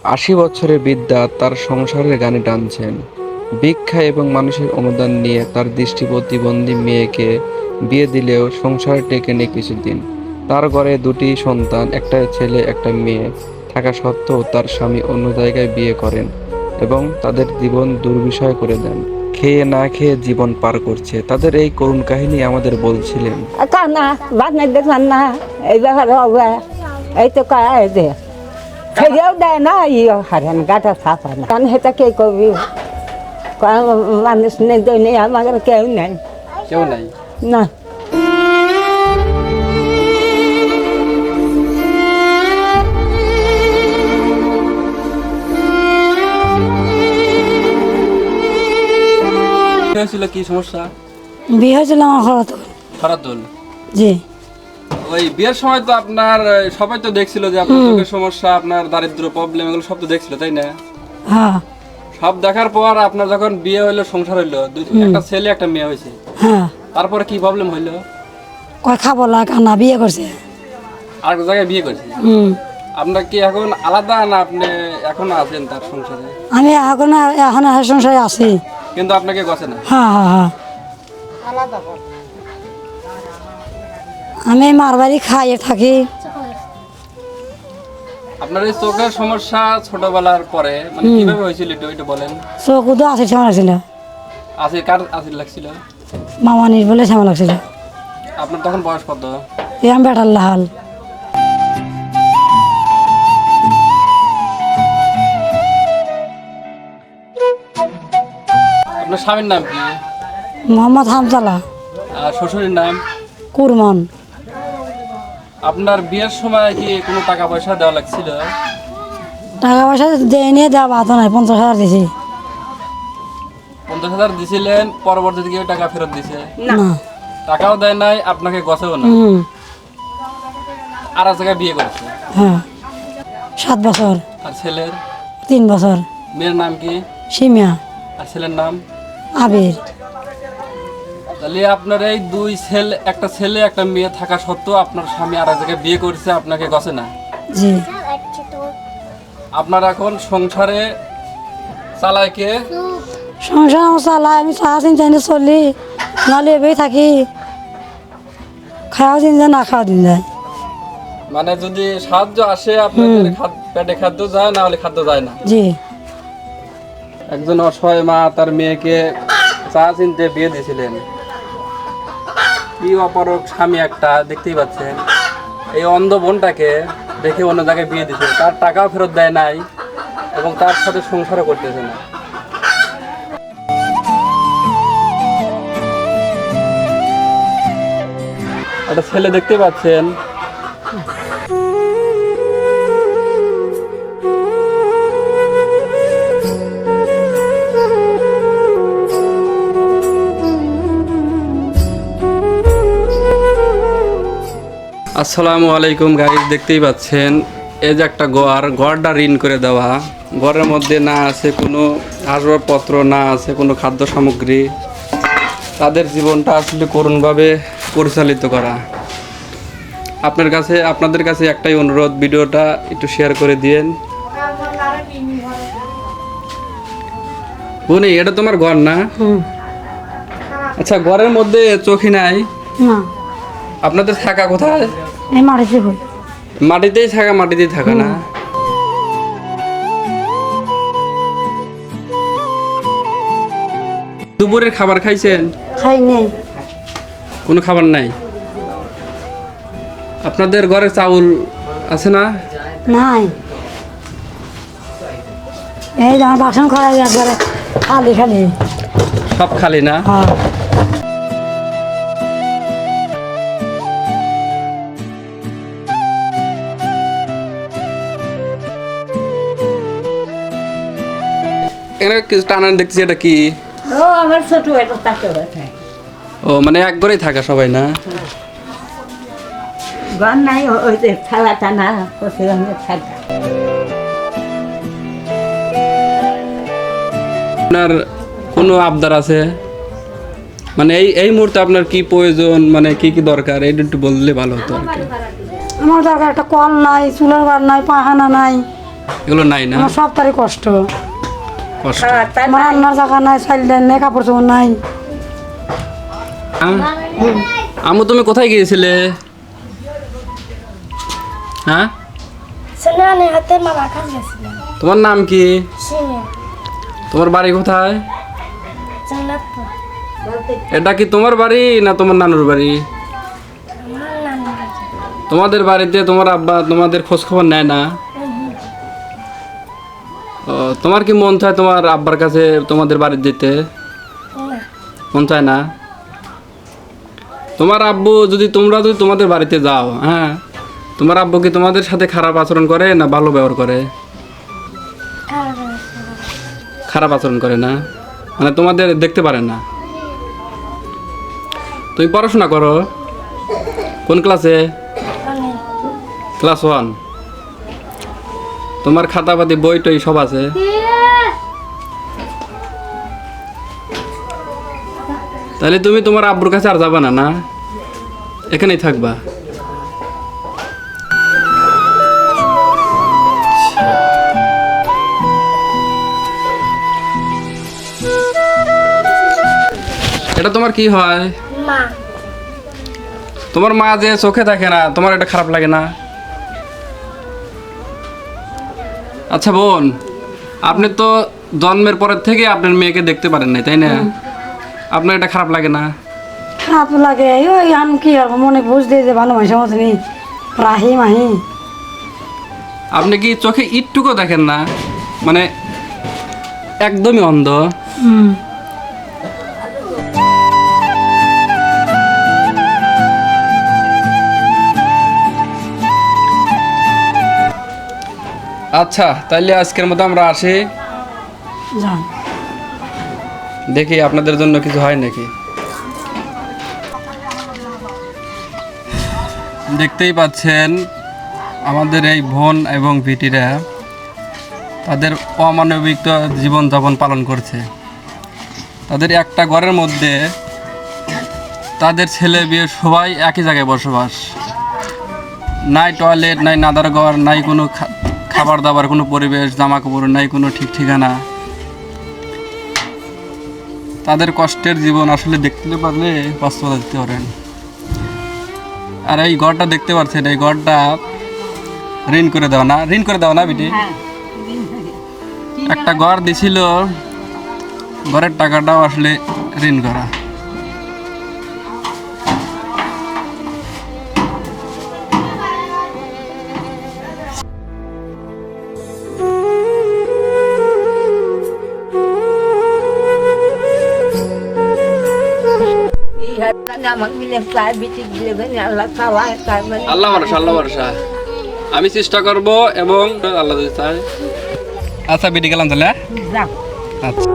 80 বছরের বৃদ্ধা তার সংসারের গানে টানছেন। ভিক্ষা এবং মানুষের অনুদান নিয়ে তার দৃষ্টিপ্রতিবন্ধী মেয়েকে বিয়ে দিলেও সংসার টেকেনি কিছুদিন। তার ঘরে দুটি সন্তান, একটা ছেলে একটা মেয়ে থাকা সত্ত্বেও তার স্বামী অন্য জায়গায় বিয়ে করেন এবং তাদের জীবন দুর্বিষহ করে দেন। খেয়ে না খেয়ে জীবন পার করছে। তাদের এই করুণ কাহিনী আমাদের বলছিলেন। কানা বাদ নাই দেখলাম না এই ব্যাপারে হবে এই তো কায় দে খেয়েও দেয় না ইয়ে হারেন গাটা ছাপা না কারণ সেটা কে করবি মানুষ নেই দই নেই আমার কেউ নেই কেউ নাই। না হয়েছিল কি সমস্যা? বিয়ে হয়েছিল আমার ফারাতুল, জি ওই বিয়ের সময় তো আপনার সবাই তো দেখছিল যে আপনার চোখের সমস্যা, আপনার দারিদ্র প্রবলেম, এগুলো সব তো দেখছিল, তাই না? হ্যাঁ সব দেখার পর আপনার যখন বিয়ে হইলো, সংসার হইলো, একটা ছেলে একটা মেয়ে হয়েছে, হ্যাঁ তারপরে কি প্রবলেম হইলো? কয় খাবো না কান্না বিয়ে করছে। আর এক জায়গায় বিয়ে করছে। হুম আপনার কি এখন আলাদা না আপনি এখন আছেন তার সংসারে? আমি এখন এখন সংসারে আছি। কিন্তু আপনাকে গছে না। হ্যাঁ হ্যাঁ হ্যাঁ আমি মার বাড়ি খাইয়ে থাকি। আপনার এই চোখের সমস্যা ছোটবেলার পরে মানে কিভাবে হয়েছিল এটা বলেন। চোখ উদো আছে সেমন লাগছিল। আছে কার আছে লাগছিল? মামানির বলে সেমন লাগছিল। আপনার তখন বয়স কত? এই আমি বেটার লাহাল। আপনার স্বামীর নাম কি? মোহাম্মদ হামজালা। আর শ্বশুরের নাম? কুরমন। আপনার বিয়ের সময় কি কোনো টাকা পয়সা দেওয়া লাগছিল? টাকা পয়সা দিয়ে নিয়ে দেওয়া বাধা নাই, 50,000 দিছি। 50,000 দিছিলেন, পরবর্তীতে কেউ টাকা ফেরত দিছে? না টাকাও দেয় নাই, আপনাকে গছেও না। হুম আর এক জায়গায় বিয়ে করেছে। হ্যাঁ 7 বছর। আর ছেলের? 3 বছর। মেয়ের নাম কি? সিমিয়া। আর ছেলের নাম? আবির। তাহলে আপনার এই দুই ছেলে, একটা ছেলে একটা মেয়ে থাকা সত্ত্বেও আপনার স্বামী আর এক জায়গায় বিয়ে করছে, আপনাকে গছে না। জি আপনার এখন সংসারে চালায় কে? সংসার আমার চালাই, আমি চা চিন্তা চলি, নাহলে এবেই থাকি। খাওয়া দিন যায় না খাওয়া দিন যায়। মানে যদি সাহায্য আসে আপনাদের পেটে খাদ্য যায়, না হলে খাদ্য যায় না। জি একজন অসহায় মা তার মেয়েকে চা চিনতে বিয়ে দিয়েছিলেন। কি অপরক স্বামী একটা, দেখতেই পাচ্ছেন। এই অন্ধ বোনটাকে দেখে অন্য জায়গায় বিয়ে দিয়েছে, তার টাকাও ফেরত দেয় নাই এবং তার সাথে সংসারও করতেছে না। একটা ছেলে দেখতে পাচ্ছেন, আসসালামু আলাইকুম গাইস, দেখতেই পাচ্ছেন এই যে একটা ঘরটা ঋণ করে দেওয়া। ঘরের মধ্যে না আছে কোনো আসবাবপত্র, না আছে কোনো খাদ্য সামগ্রী। তাদের জীবনটা আসলে করুণভাবে পরিচালিত করা। আপনাদের কাছে একটাই অনুরোধ, ভিডিওটা একটু শেয়ার করে দিয়েন। বোনি, এটা তোমার ঘর না? আচ্ছা, ঘরের মধ্যে চোখই নাই, না আপনাদের থাকা কোথায়? এই মারিছে কই? মাটিতেই থাকা না? দুপুরের খাবার খাইছেন? খাই নেই। কোনো খাবার নাই? আপনাদের ঘরে চাউল আছে না? নাই। এই যে আমার বাসন খড়াই একবারে খালি খালি। সব খালি না? হ্যাঁ এখানে কিছু টানান দেখছি, এটা কি? ও আমার ছোট একটা তাকে ও মানে এক ঘরেই থাকা সবাই না? ঘর নাই, ওই যে থালাটা না ওখানে থাকা। আপনার কোনো আবদার আছে? মানে এই মুহূর্তে আপনার কি প্রয়োজন, মানে কি কি দরকার, এটা একটু বললে ভালো হতো আর কি। আমার দরকার একটা কল নাই, চুলার ঘর নাই, পাখানা নাই, এগুলো নাই না? আমার সব তারই কষ্ট। কষ্ট। আমার রান্নার জায়গা নাই, চাইল ডাল নাই, কাপড় চোপড় নাই। হ্যাঁ? আম্মু তুমি কোথায় গিয়েছিলে? হ্যাঁ, সেনানে হাতে মামার কাছে গেছিলাম। তোমার নাম কি? সিনে তোমার বাড়ি কোথায়? জান্নাতপুর। এটা কি তোমার বাড়ি না তোমার নানুর বাড়ি? আমার নানি কাছে। তোমাদের বাড়িতে তোমার আব্বা তোমাদের খোঁজ খবর নেয় না? ও, তোমার কি মন চায় তোমার আব্বার কাছে তোমাদের বাড়ি যেতে? না মন চায় না? তোমার আব্বু যদি তোমাদের বাড়িতে যাও, হ্যাঁ, তোমার আব্বু কি তোমাদের সাথে খারাপ আচরণ করে না ভালো ব্যবহার করে? খারাপ হয়েছে। খারাপ আচরণ করে না, মানে তোমাদের দেখতে পারে না। তুমি পড়াশোনা করো কোন ক্লাসে? অনেক ক্লাস 1। তোমার খাতাপাতি বই টই সব আছে? তাহলে তুমি তোমার আব্বুর কাছে আর যাবে না, না এখানেই থাকবা? এটা তোমার কি হয়? মা তোমার মা যে চোখে দেখে না, তোমার এটা খারাপ লাগে না? আচ্ছা বোন, আপনি তো জন্মের পরের থেকে আপনার মেয়েকে দেখতে পারেন নাই, তাই না? আপনার এটা খারাপ লাগে না? খারাপ লাগে, ওই আমি কি আর মনে বুঝ দিয়ে যে ভালো মানুষের মতনই রাহি মাহি। আপনি কি চোখে একটুকু দেখেন না, মানে একদমই অন্ধ? আচ্ছা, তাইলে আজকের মতো আমরা আসি। যান। দেখি আপনাদের জন্য কিছু হয় নাকি। দেখতেই পাচ্ছেন আমাদের এই বোন এবং বিটিরা তাদের অমানবিক জীবনযাপন পালন করছে। তাদের একটা ঘরের মধ্যে তাদের ছেলে বিয়ে সবাই একই জায়গায় বসবাস, নাই টয়লেট, নাই নাদার ঘর, নাই কোনো খাবার দাবার, কোনো পরিবেশ, জামা কাপড় নাই, কোনো ঠিক ঠিকানা। তাদের কষ্টের জীবন আসলে দেখতে পারলে বাস্তবতা দিতে পারেন। আর এই ঘরটা দেখতে পাচ্ছেন, এই ঘরটা ঋণ করে দাও না বিটি? একটা ঘর দিছিল, ঘরের টাকাটাও আসলে ঋণ করা। আল্লাহ ভরসা। আমি চেষ্টা করব এবং আল্লাহ যদি চায়। আচ্ছা বিটি গেলাম তাহলে। যাও। আচ্ছা।